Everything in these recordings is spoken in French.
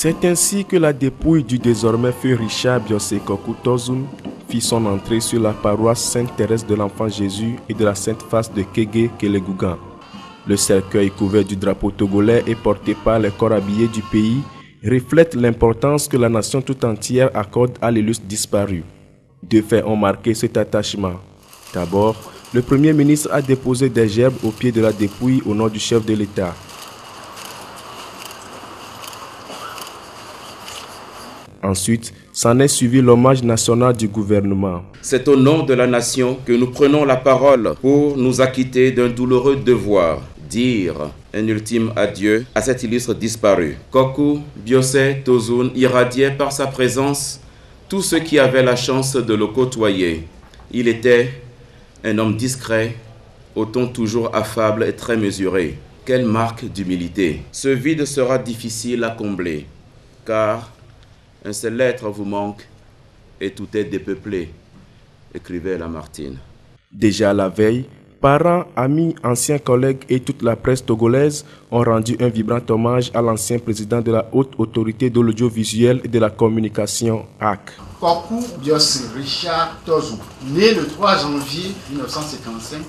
C'est ainsi que la dépouille du désormais feu Richard Biosé Kokou Tozun fit son entrée sur la paroisse Sainte-Thérèse de l'Enfant Jésus et de la Sainte Face de Kégué Kélégugan. Le cercueil couvert du drapeau togolais et porté par les corps habillés du pays reflète l'importance que la nation tout entière accorde à l'illustre disparu. Deux faits ont marqué cet attachement. D'abord, le Premier ministre a déposé des gerbes au pied de la dépouille au nom du chef de l'État. Ensuite, s'en est suivi l'hommage national du gouvernement. C'est au nom de la nation que nous prenons la parole pour nous acquitter d'un douloureux devoir, dire un ultime adieu à cet illustre disparu. Kokou Biosé Tozun irradiait par sa présence tous ceux qui avaient la chance de le côtoyer. Il était un homme discret, au ton toujours affable et très mesuré. Quelle marque d'humilité! Ce vide sera difficile à combler, car un seul être vous manque et tout est dépeuplé, écrivait Lamartine. Déjà la veille, parents, amis, anciens collègues et toute la presse togolaise ont rendu un vibrant hommage à l'ancien président de la Haute Autorité de l'Audiovisuel et de la Communication, HAC. Kokou Biosé Richard Tozun, né le 3 janvier 1955,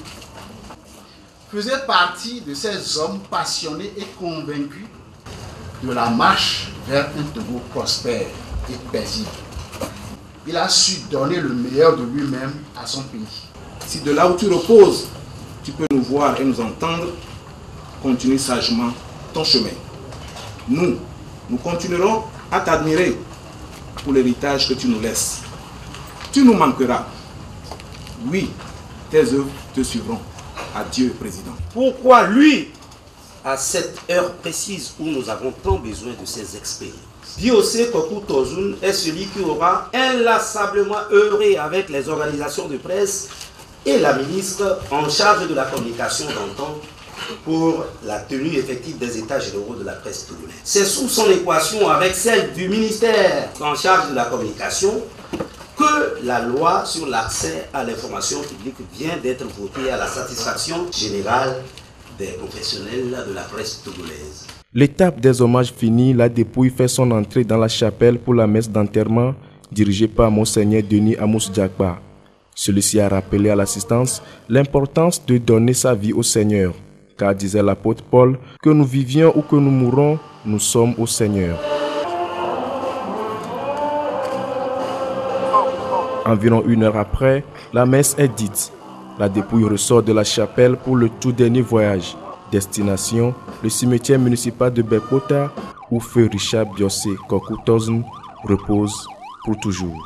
faisait partie de ces hommes passionnés et convaincus de la marche vers un Togo prospère et paisible. Il a su donner le meilleur de lui-même à son pays. Si de là où tu reposes, tu peux nous voir et nous entendre, continue sagement ton chemin. Nous continuerons à t'admirer pour l'héritage que tu nous laisses. Tu nous manqueras. Oui, tes œuvres te suivront. Adieu, Président. Pourquoi lui, à cette heure précise où nous avons tant besoin de ces expériences? Biosé Kokou Tozun est celui qui aura inlassablement œuvré avec les organisations de presse et la ministre en charge de la communication d'antan pour la tenue effective des états généraux de la presse togolaise. C'est sous son équation avec celle du ministère en charge de la communication que la loi sur l'accès à l'information publique vient d'être votée à la satisfaction générale des professionnels de la presse togolaise. L'étape des hommages finie, la dépouille fait son entrée dans la chapelle pour la messe d'enterrement dirigée par Monseigneur Denis Amos Diakba. Celui-ci a rappelé à l'assistance l'importance de donner sa vie au Seigneur, car disait l'apôtre Paul, que nous vivions ou que nous mourons, nous sommes au Seigneur. Environ 1 heure après, la messe est dite. La dépouille ressort de la chapelle pour le tout dernier voyage. Destination, le cimetière municipal de Bekota, où feu Richard Biosé Kokou Tozun repose pour toujours.